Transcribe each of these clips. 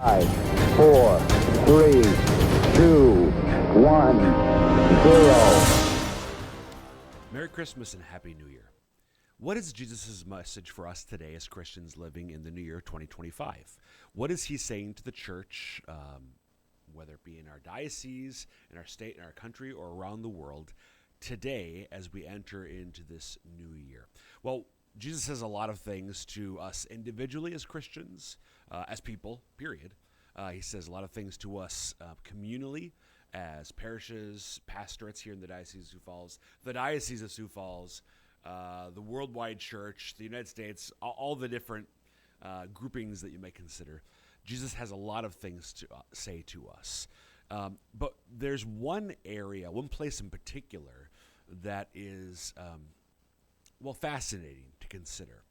5, 4, 3, 2, 1, 0. Merry Christmas and Happy New Year. What is Jesus' message for us today as Christians living in the new year 2025? What is he saying to the church, whether it be in our diocese, in our state, in our country, or around the world, today as we enter into this new year? Well, Jesus says a lot of things to us individually as Christians, as people, period. He says a lot of things to us communally, as parishes, pastorates here in the Diocese of Sioux Falls, the Diocese of Sioux Falls, the worldwide church, the United States, all the different groupings that you may consider. Jesus has a lot of things to say to us. But there's one area, one place in particular that is, fascinating to consider,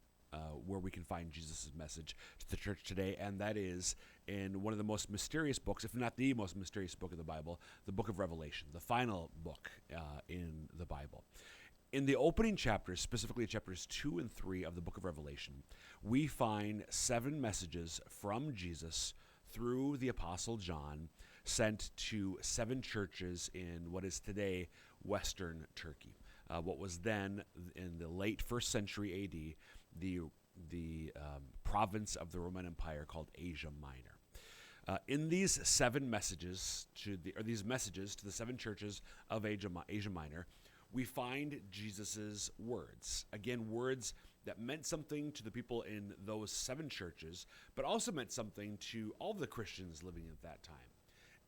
where we can find Jesus' message to the church today, and that is in one of the most mysterious books, if not the most mysterious book of the Bible, the book of Revelation, the final book in the Bible. In the opening chapters, specifically chapters 2 and 3 of the book of Revelation, we find 7 messages from Jesus through the Apostle John sent to 7 churches in what is today Western Turkey. What was then, in the late 1st century AD, the province of the Roman Empire called Asia Minor. In these 7 messages to the 7 churches of Asia Minor, we find Jesus's words. Again, words that meant something to the people in those 7 churches, but also meant something to all the Christians living at that time,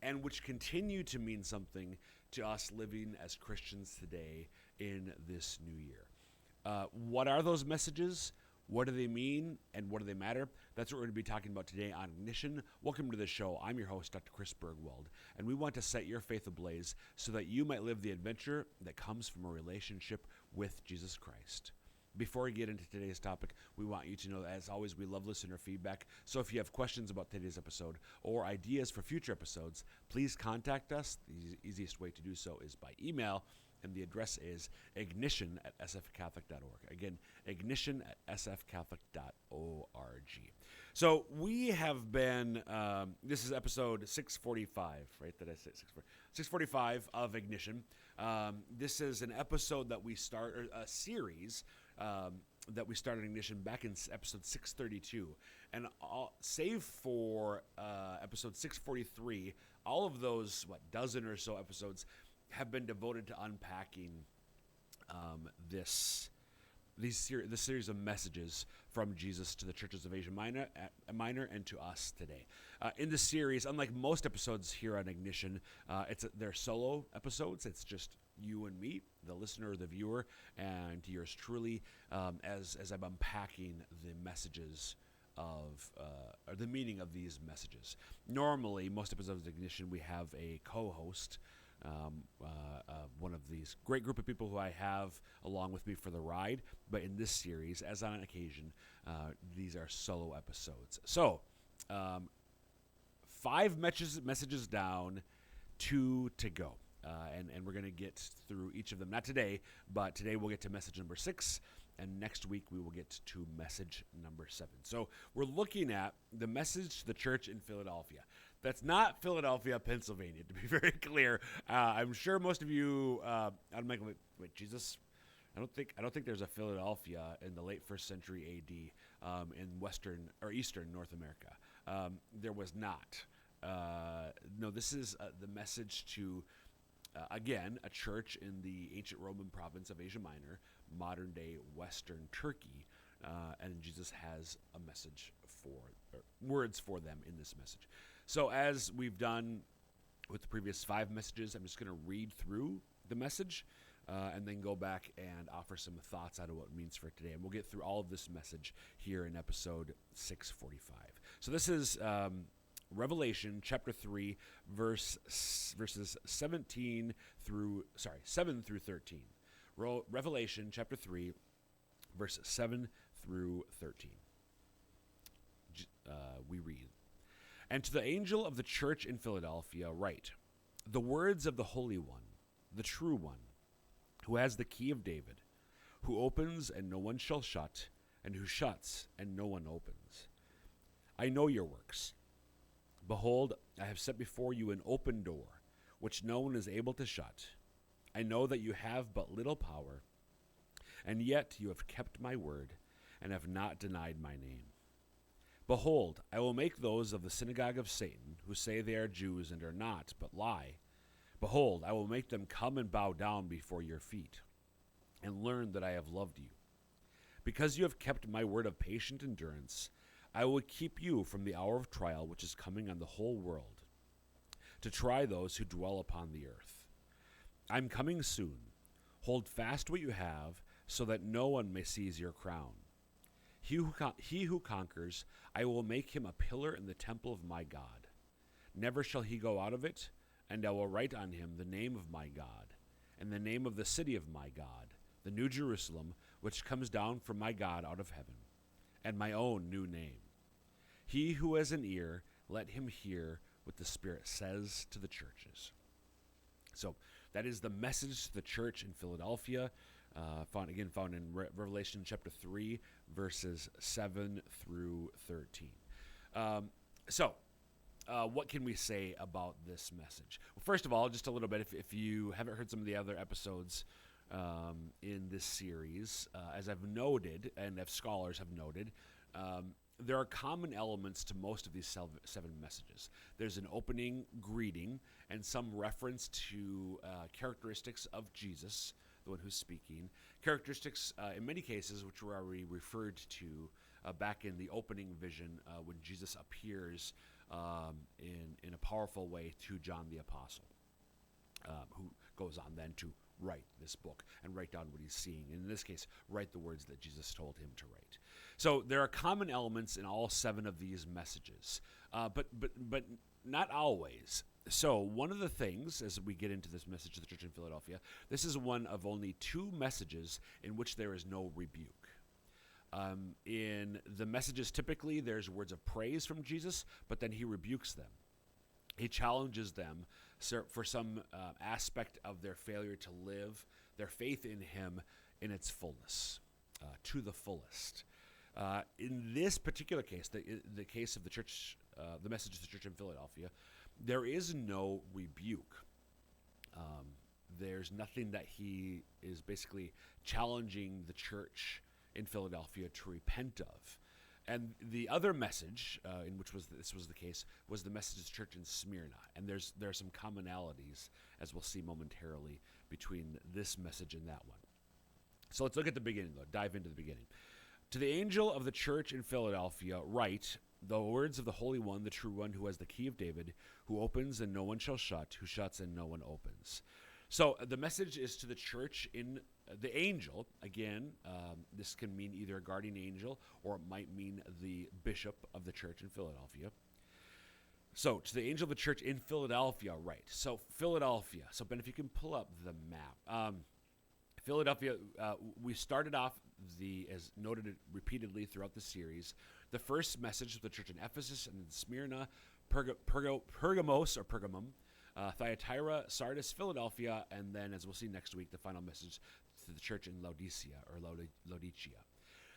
and which continue to mean something to us living as Christians today in this new year. What are those messages? What do they mean, and what do they matter? That's what we're going to be talking about today on Ignition. Welcome to the show. I'm your host, Dr. Chris Bergwald, and we want to set your faith ablaze so that you might live the adventure that comes from a relationship with Jesus Christ. Before we get into today's topic, we want you to know that, as always, we love listener feedback. So if you have questions about today's episode or ideas for future episodes, please contact us. The easiest way to do so is by email, and the address is ignition@sfcatholic.org. Again, ignition@sfcatholic.org. So we have been, this is episode 645, right? Did I say 645 of Ignition. This is an episode that we start, or a series that we started Ignition back in episode 632. And save for episode 643, all of those, dozen or so episodes have been devoted to unpacking this series of messages from Jesus to the churches of Asia Minor and to us today. In this series, unlike most episodes here on Ignition, they're solo episodes. It's just you and me, the listener or the viewer, and yours truly, as I'm unpacking the messages of, or the meaning of these messages. Normally, most episodes of Ignition, we have a co-host, one of these great group of people who I have along with me for the ride. But in this series, as on occasion, these are solo episodes. So, 5 messages down, 2 to go. And we're going to get through each of them. Not today, but today we'll get to message number 6. And next week we will get to message number 7. So we're looking at the message to the church in Philadelphia. That's not Philadelphia, Pennsylvania, to be very clear. I'm sure most of you, I'm like, wait, Jesus? I don't think there's a Philadelphia in the late 1st century AD in Western or Eastern North America. There was not. No, this is the message to, again, a church in the ancient Roman province of Asia Minor, modern-day Western Turkey, and Jesus has a message words for them in this message. So as we've done with the previous 5 messages, I'm just going to read through the message and then go back and offer some thoughts out of what it means for today. And we'll get through all of this message here in episode 645. So this is Revelation chapter 3, verses 7 through 13. Revelation chapter 3, verses 7 through 13. We read, "And to the angel of the church in Philadelphia write, the words of the Holy One, the true One, who has the key of David, who opens and no one shall shut, and who shuts and no one opens. I know your works, Behold, I have set before you an open door, which no one is able to shut. I know that you have but little power, and yet you have kept my word, and have not denied my name. Behold, I will make those of the synagogue of Satan, who say they are Jews and are not, but lie. Behold, I will make them come and bow down before your feet, and learn that I have loved you. Because you have kept my word of patient endurance, I will keep you from the hour of trial which is coming on the whole world, to try those who dwell upon the earth. I am coming soon. Hold fast what you have, so that no one may seize your crown. He who conquers, I will make him a pillar in the temple of my God. Never shall he go out of it, and I will write on him the name of my God, and the name of the city of my God, the New Jerusalem, which comes down from my God out of heaven, and my own new name. He who has an ear, let him hear what the Spirit says to the churches. So that is the message to the church in Philadelphia, found in Revelation chapter 3, verses 7 through 13. What can we say about this message? Well, first of all, just a little bit, if you haven't heard some of the other episodes in this series, as I've noted, and as scholars have noted, there are common elements to most of these seven messages. There's an opening greeting and some reference to characteristics of Jesus, the one who's speaking. Characteristics, in many cases, which were already referred to back in the opening vision when Jesus appears in a powerful way to John the Apostle, who goes on then to write this book and write down what he's seeing. And in this case, write the words that Jesus told him to write. So there are common elements in all seven of these messages, but not always. So one of the things, as we get into this message to the church in Philadelphia, this is one of only two messages in which there is no rebuke. In the messages, typically, there's words of praise from Jesus, but then he rebukes them. He challenges them for some aspect of their failure to live their faith in him in its fullness, to the fullest. In this particular case, the case of the church, the message of the church in Philadelphia, there is no rebuke. There's nothing that he is basically challenging the church in Philadelphia to repent of. And the other message, in which this was the case, was the message of the church in Smyrna. And there are some commonalities, as we'll see momentarily, between this message and that one. So let's look at the beginning, though. Dive into the beginning. To the angel of the church in Philadelphia, write the words of the Holy One, the true One, who has the key of David, who opens and no one shall shut, who shuts and no one opens. So the message is to the church in the angel. Again, this can mean either a guardian angel or it might mean the bishop of the church in Philadelphia. So to the angel of the church in Philadelphia, right. So Philadelphia. So Ben, if you can pull up the map. Philadelphia, we started off as noted repeatedly throughout the series, the first message of the church in Ephesus and in Smyrna, Pergamos or Pergamum, Thyatira, Sardis, Philadelphia, and then, as we'll see next week, the final message to the church in Laodicea or Laodicea.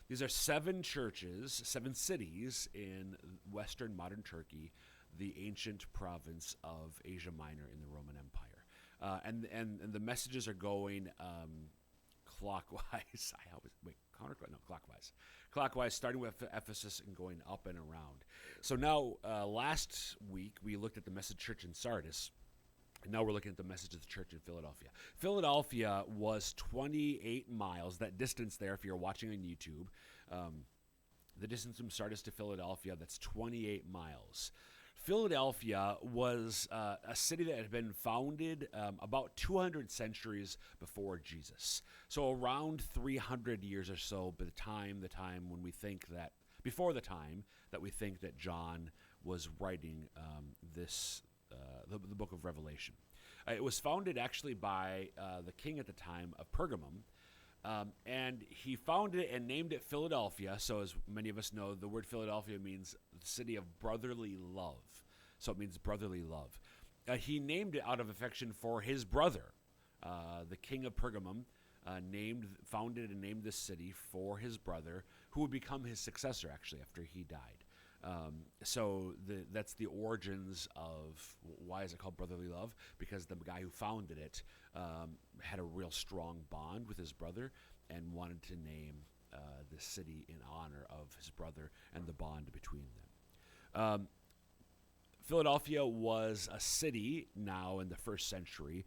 These are seven churches, seven cities in western modern Turkey, the ancient province of Asia Minor in the Roman Empire. And the messages are going clockwise. Clockwise. Clockwise, starting with Ephesus and going up and around. So now, last week, we looked at the message church in Sardis. And now we're looking at the message of the church in Philadelphia. Philadelphia was 28 miles. That distance there, if you're watching on YouTube, the distance from Sardis to Philadelphia, that's 28 miles. Philadelphia was a city that had been founded about 200 centuries before Jesus. So around 300 years or so by the time when we think that, before the time that we think that John was writing the book of Revelation. It was founded actually by the king at the time of Pergamum, and he founded it and named it Philadelphia. So as many of us know, the word Philadelphia means the city of brotherly love. So it means brotherly love. He named it out of affection for his brother, the king of Pergamum, founded and named this city for his brother, who would become his successor actually after he died. That's the origins of why is it called brotherly love? Because the guy who founded it had a real strong bond with his brother and wanted to name the city in honor of his brother and the bond between them. Philadelphia was a city now in the first century,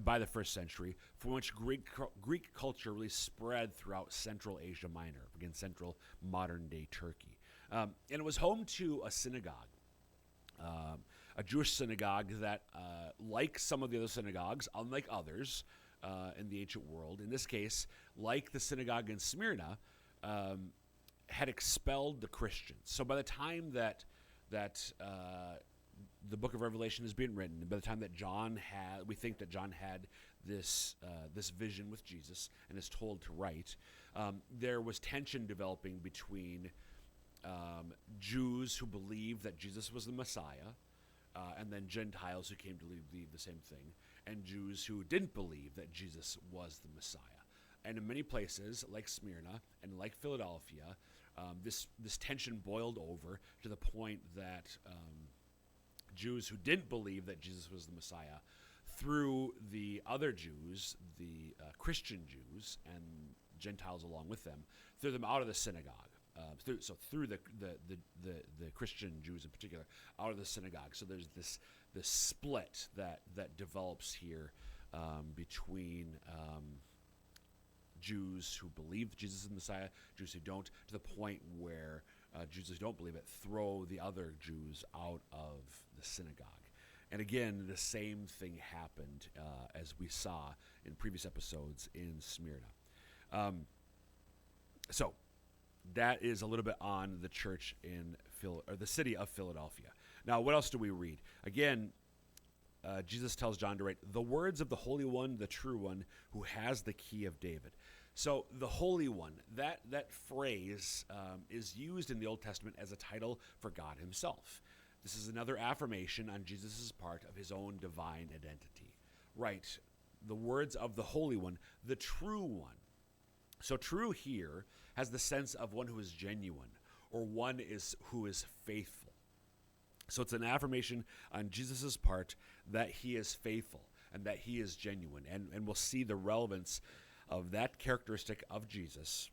by the first century, from which Greek culture really spread throughout Central Asia Minor, again, central modern-day Turkey. And it was home to a synagogue, a Jewish synagogue that, like some of the other synagogues, unlike others in the ancient world, in this case, like the synagogue in Smyrna, had expelled the Christians. So by the time that the book of Revelation is being written, and by the time that we think that John had this vision with Jesus and is told to write, there was tension developing between Jews who believed that Jesus was the Messiah, and then Gentiles who came to believe the same thing, and Jews who didn't believe that Jesus was the Messiah. And in many places, like Smyrna and like Philadelphia, this tension boiled over to the point that Jews who didn't believe that Jesus was the Messiah threw the other Jews, the Christian Jews, and Gentiles along with them, threw them out of the synagogue. Through the Christian Jews in particular out of the synagogue. So there's this split that develops here between Jews who believe Jesus is the Messiah, Jews who don't, to the point where Jews who don't believe it throw the other Jews out of the synagogue. And again, the same thing happened as we saw in previous episodes in Smyrna. So that is a little bit on the church in the city of Philadelphia. Now, what else do we read? Again, Jesus tells John to write, the words of the Holy One, the true one, who has the key of David. So the Holy One, that phrase is used in the Old Testament as a title for God himself. This is another affirmation on Jesus' part of his own divine identity. Right, the words of the Holy One, the true one. So true here has the sense of one who is genuine, or one who is faithful. So it's an affirmation on Jesus' part that he is faithful and that he is genuine. And we'll see the relevance of that characteristic of Jesus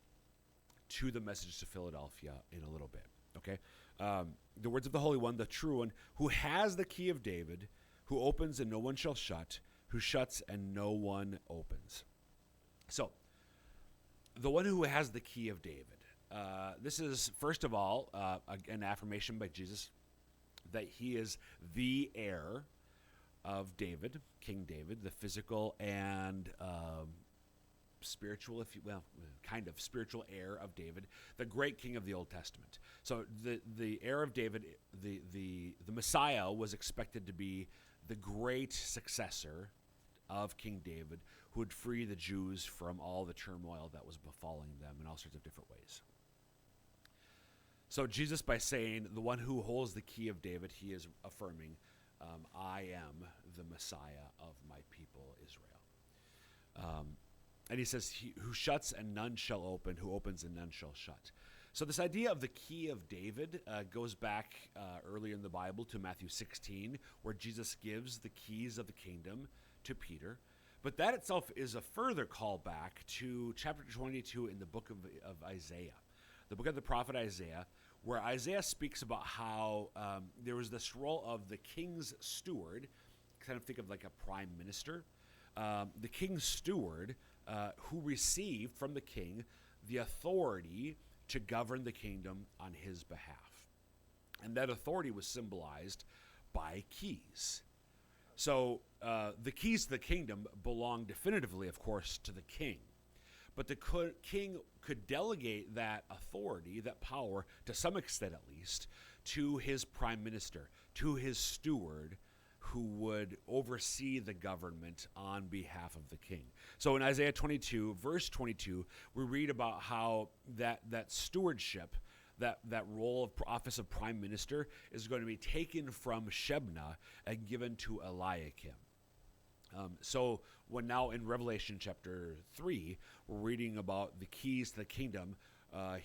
to the message to Philadelphia in a little bit. Okay? The words of the Holy One, the true one, who has the key of David, who opens and no one shall shut, who shuts and no one opens. So, the one who has the key of David. This is, first of all, an affirmation by Jesus that he is the heir of David, King David, the physical and spiritual, kind of spiritual heir of David, the great king of the Old Testament. So the heir of David, the Messiah, was expected to be the great successor of King David, who would free the Jews from all the turmoil that was befalling them in all sorts of different ways. So Jesus, by saying the one who holds the key of David, he is affirming, I am the Messiah of my people, Israel. And he says, who shuts and none shall open, who opens and none shall shut. So this idea of the key of David goes back earlier in the Bible to Matthew 16, where Jesus gives the keys of the kingdom to Peter. But that itself is a further callback to chapter 22 in the book of Isaiah, the book of the prophet Isaiah, where Isaiah speaks about how there was this role of the king's steward, kind of think of like a prime minister, the king's steward who received from the king the authority to govern the kingdom on his behalf. And that authority was symbolized by keys. So the keys to the kingdom belong definitively, of course, to the king. But the king could delegate that authority, that power, to some extent at least, to his prime minister, to his steward, who would oversee the government on behalf of the king. So in Isaiah 22, verse 22, we read about how that stewardship, that role of office of prime minister, is going to be taken from Shebna and given to Eliakim. So when now in Revelation chapter 3, we're reading about the keys to the kingdom. Let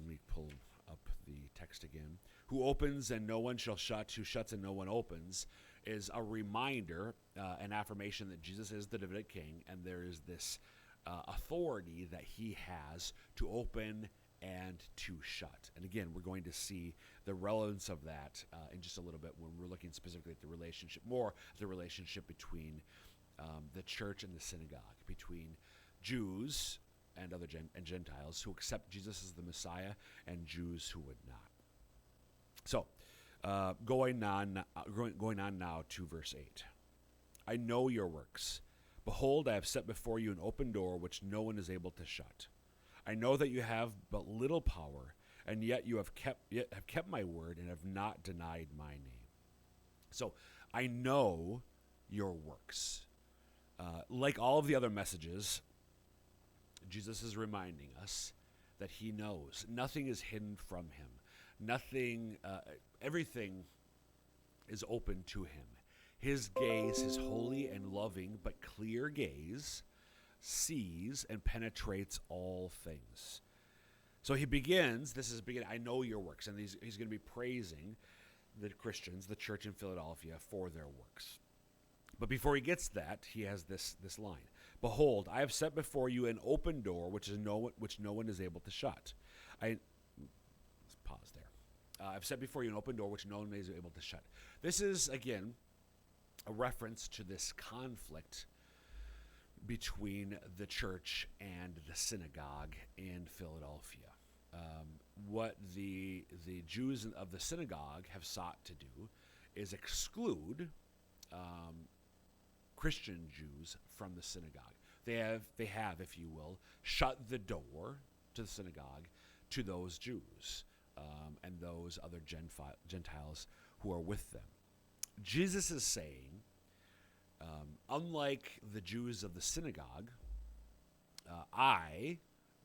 me pull up the text again. Who opens and no one shall shut, who shuts and no one opens, is a reminder, an affirmation that Jesus is the Davidic king, and there is this authority that he has to open and to shut. And again, we're going to see the relevance of that in just a little bit when we're looking specifically at the relationship between the church and the synagogue, between Jews and other Gentiles who accept Jesus as the Messiah and Jews who would not. So, going on now to verse 8. I know your works. Behold, I have set before you an open door which no one is able to shut. I know that you have but little power, and yet you have kept my word and have not denied my name. So, I know your works. Like all of the other messages, Jesus is reminding us that he knows. Nothing is hidden from him. Everything is open to him. His gaze, his holy and loving but clear gaze, sees and penetrates all things. So he begins, I know your works, and he's going to be praising the Christians, the church in Philadelphia, for their works. But before he gets that, he has this line. Behold, I have set before you an open door which no one is able to shut. Let's pause there. I've set before you an open door which no one is able to shut. This is, again, a reference to this conflict between the church and the synagogue in Philadelphia. What the Jews of the synagogue have sought to do is exclude Christian Jews from the synagogue. They have, if you will, shut the door to the synagogue to those Jews and those other Gentiles who are with them. Jesus is saying, unlike the Jews of the synagogue, I,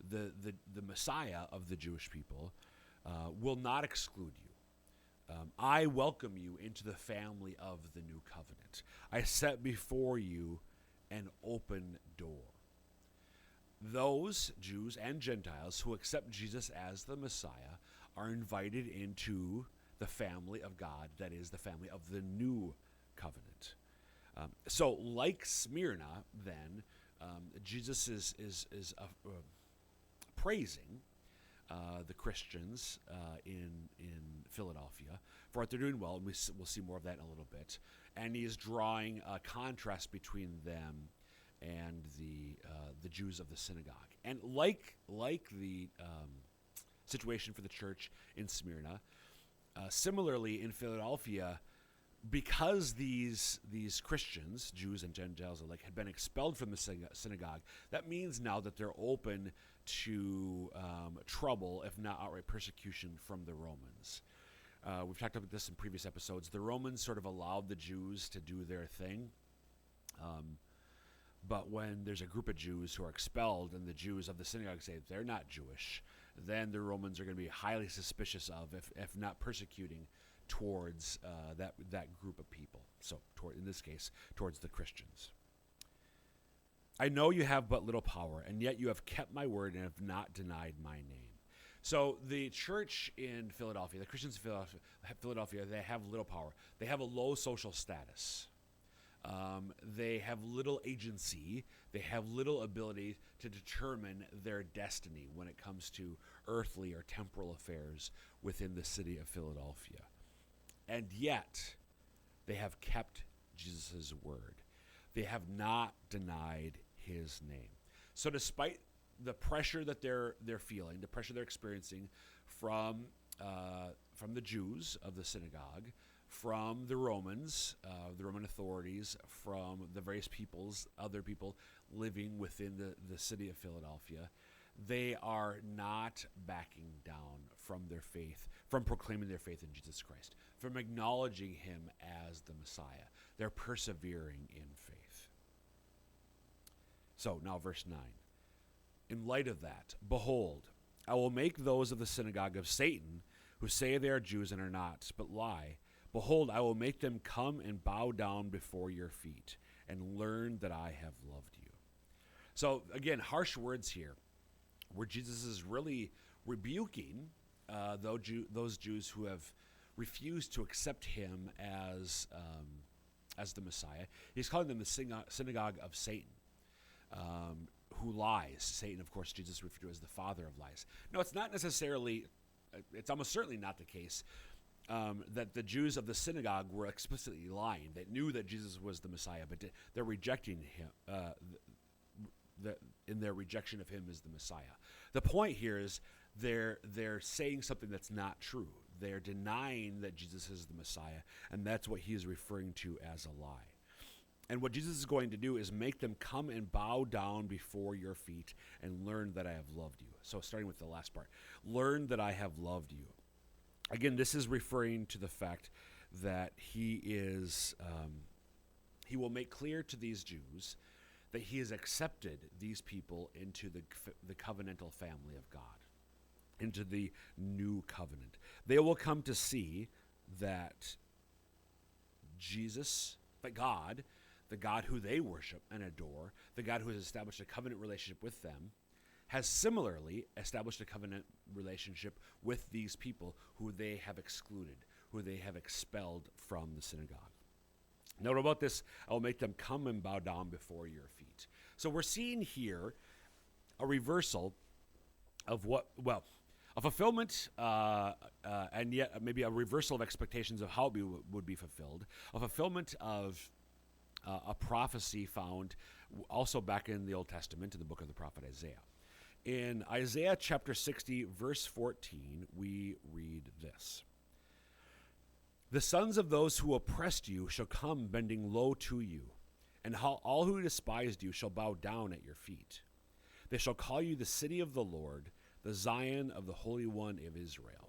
the Messiah of the Jewish people, will not exclude you. I welcome you into the family of the new covenant. I set before you an open door. Those Jews and Gentiles who accept Jesus as the Messiah are invited into the family of God, that is, the family of the new covenant. So, like Smyrna, then, Jesus is praising the Christians in Philadelphia for what they're doing well, and we'll see more of that in a little bit. And he is drawing a contrast between them and the Jews of the synagogue. And like the situation for the church in Smyrna, similarly in Philadelphia, because these Christians, Jews and Gentiles alike, had been expelled from the synagogue, that means now that they're open to trouble, if not outright persecution, from the Romans. We've talked about this in previous episodes. The Romans sort of allowed the Jews to do their thing. But when there's a group of Jews who are expelled and the Jews of the synagogue say they're not Jewish, then the Romans are going to be highly suspicious of, if not persecuting, towards that group of people. So, in this case, towards the Christians. I know you have but little power, and yet you have kept my word and have not denied my name. So the church in Philadelphia, the Christians in Philadelphia, they have little power. They have a low social status. They have little agency. They have little ability to determine their destiny when it comes to earthly or temporal affairs within the city of Philadelphia. And yet, they have kept Jesus' word. They have not denied his name. So despite the pressure that they're feeling, the pressure they're experiencing from the Jews of the synagogue, from the Romans, the Roman authorities, from the various peoples, other people living within the city of Philadelphia, they are not backing down from their faith, from proclaiming their faith in Jesus Christ, from acknowledging him as the Messiah. They're persevering in faith. So now verse 9. In light of that, behold, I will make those of the synagogue of Satan who say they are Jews and are not, but lie. Behold, I will make them come and bow down before your feet and learn that I have loved you. So again, harsh words here, where Jesus is really rebuking those Jews who have refused to accept him as the Messiah. He's calling them the synagogue of Satan, who lies. Satan, of course, Jesus referred to as the father of lies. No, it's not necessarily, it's almost certainly not the case that the Jews of the synagogue were explicitly lying. They knew that Jesus was the Messiah, but they're rejecting him. In their rejection of him as the Messiah. The point here is they're saying something that's not true. They're denying that Jesus is the Messiah, and that's what he is referring to as a lie. And what Jesus is going to do is make them come and bow down before your feet and learn that I have loved you. So starting with the last part, learn that I have loved you. Again, this is referring to the fact that he will make clear to these Jews that he has accepted these people into the covenantal family of God, into the new covenant. They will come to see that Jesus, that God, the God who they worship and adore, the God who has established a covenant relationship with them, has similarly established a covenant relationship with these people who they have excluded, who they have expelled from the synagogue. Note about this, I will make them come and bow down before your feet. So we're seeing here a reversal of a fulfillment, and yet maybe a reversal of expectations of how it would be fulfilled, a fulfillment of a prophecy found also back in the Old Testament in the book of the prophet Isaiah. In Isaiah chapter 60, verse 14, we read this. The sons of those who oppressed you shall come bending low to you, and all who despised you shall bow down at your feet. They shall call you the city of the Lord, the Zion of the Holy One of Israel.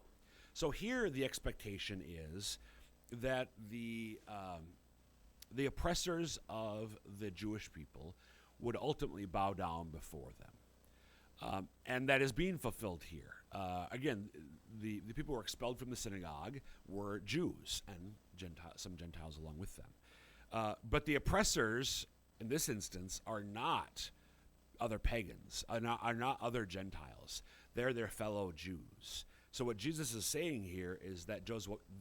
So here the expectation is that the oppressors of the Jewish people would ultimately bow down before them. And that is being fulfilled here. Again, the people who were expelled from the synagogue were Jews and some Gentiles along with them. But the oppressors, in this instance, are not other pagans, are not other Gentiles. They're their fellow Jews. So what Jesus is saying here is that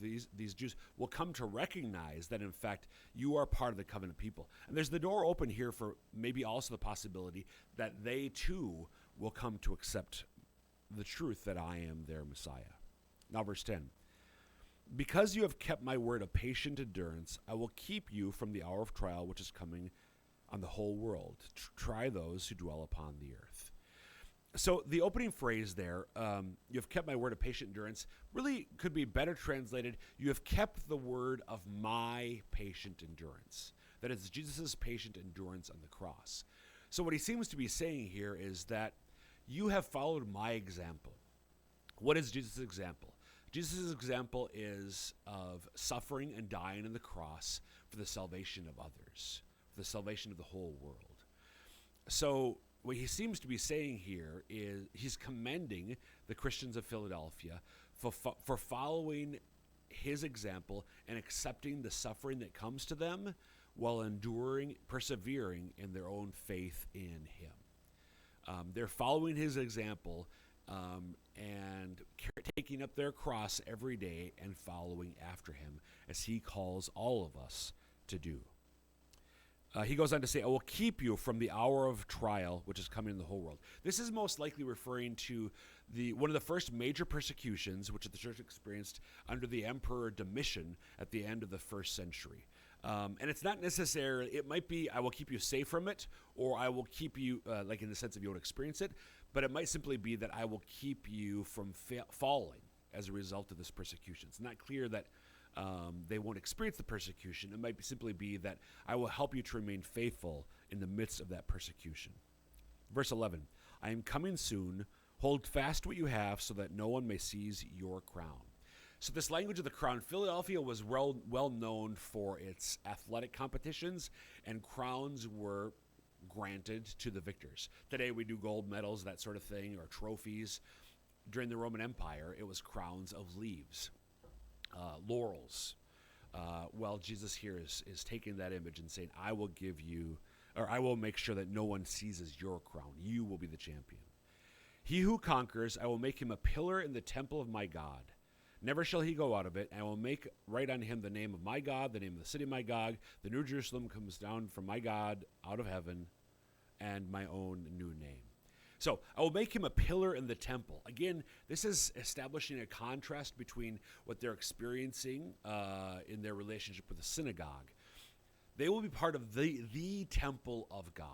these Jews will come to recognize that, in fact, you are part of the covenant people. And there's the door open here for maybe also the possibility that they, too, will come to accept the truth that I am their Messiah. Now, verse 10. Because you have kept my word of patient endurance, I will keep you from the hour of trial which is coming on the whole world. Try those who dwell upon the earth. So the opening phrase there, you have kept my word of patient endurance, really could be better translated, you have kept the word of my patient endurance. That is Jesus' patient endurance on the cross. So what he seems to be saying here is that you have followed my example. What is Jesus' example? Jesus' example is of suffering and dying on the cross for the salvation of others, for the salvation of the whole world. So what he seems to be saying here is he's commending the Christians of Philadelphia for following his example and accepting the suffering that comes to them while persevering in their own faith in him. They're following his example and taking up their cross every day and following after him as he calls all of us to do. He goes on to say, I will keep you from the hour of trial which is coming in the whole world. This is most likely referring to one of the first major persecutions which the church experienced under the Emperor Domitian at the end of the first century. And it's not necessarily, it might be, I will keep you safe from it, or I will keep you, like in the sense of you won't experience it, but it might simply be that I will keep you from falling as a result of this persecution. It's not clear that they won't experience the persecution. It might simply be that I will help you to remain faithful in the midst of that persecution. Verse 11, I am coming soon. Hold fast what you have so that no one may seize your crown. So this language of the crown, Philadelphia was well known for its athletic competitions, and crowns were granted to the victors. Today we do gold medals, that sort of thing, or trophies. During the Roman Empire, it was crowns of leaves. Laurels. Well, Jesus here is taking that image and saying, I will give you, or I will make sure that no one seizes your crown. You will be the champion. He who conquers, I will make him a pillar in the temple of my God. Never shall he go out of it. I will make write on him the name of my God, the name of the city of my God. The new Jerusalem comes down from my God out of heaven, and my own new name. So I will make him a pillar in the temple. Again, this is establishing a contrast between what they're experiencing in their relationship with the synagogue. They will be part of the temple of God.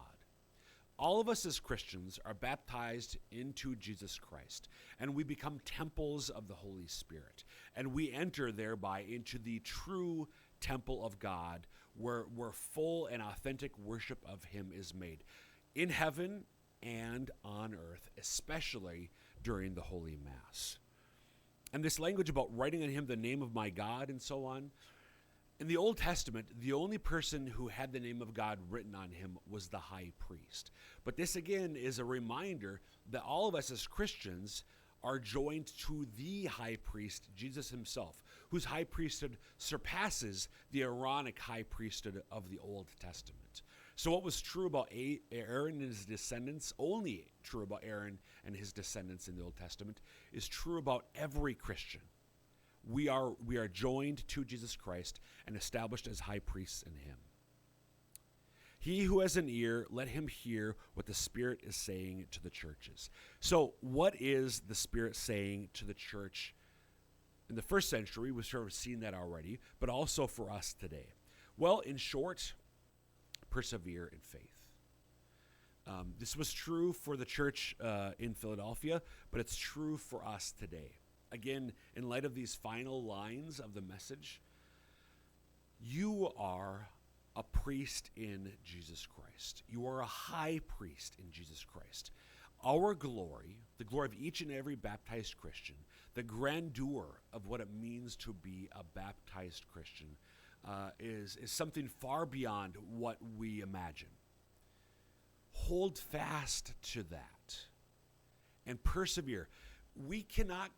All of us as Christians are baptized into Jesus Christ, and we become temples of the Holy Spirit. And we enter thereby into the true temple of God, where full and authentic worship of him is made in heaven and on earth, especially during the Holy Mass. And this language about writing on him the name of my God and so on, in the Old Testament, the only person who had the name of God written on him was the high priest. But this again is a reminder that all of us as Christians are joined to the high priest, Jesus himself, whose high priesthood surpasses the Aaronic high priesthood of the Old Testament. So what was true about Aaron and his descendants, only true about Aaron and his descendants in the Old Testament, is true about every Christian. We are joined to Jesus Christ and established as high priests in him. He who has an ear, let him hear what the Spirit is saying to the churches. So what is the Spirit saying to the church in the first century? We've sort of seen that already, but also for us today. Well, in short, persevere in faith. This was true for the church in Philadelphia, but it's true for us today. Again, in light of these final lines of the message, you are a priest in Jesus Christ. You are a high priest in Jesus Christ. Our glory, the glory of each and every baptized Christian, the grandeur of what it means to be a baptized Christian, is something far beyond what we imagine. Hold fast to that and persevere. We cannot,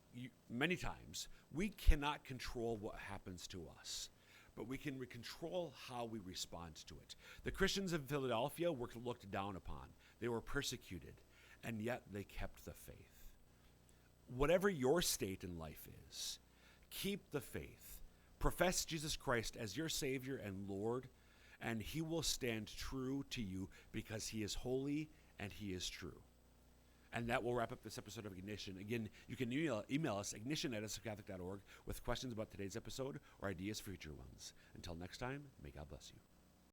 many times, we cannot control what happens to us, but we can control how we respond to it. The Christians of Philadelphia were looked down upon. They were persecuted, and yet they kept the faith. Whatever your state in life is, keep the faith. Profess Jesus Christ as your Savior and Lord, and he will stand true to you because he is holy and he is true. And that will wrap up this episode of Ignition. Again, you can email us, ignition@sfcatholic.org, with questions about today's episode or ideas for future ones. Until next time, may God bless you.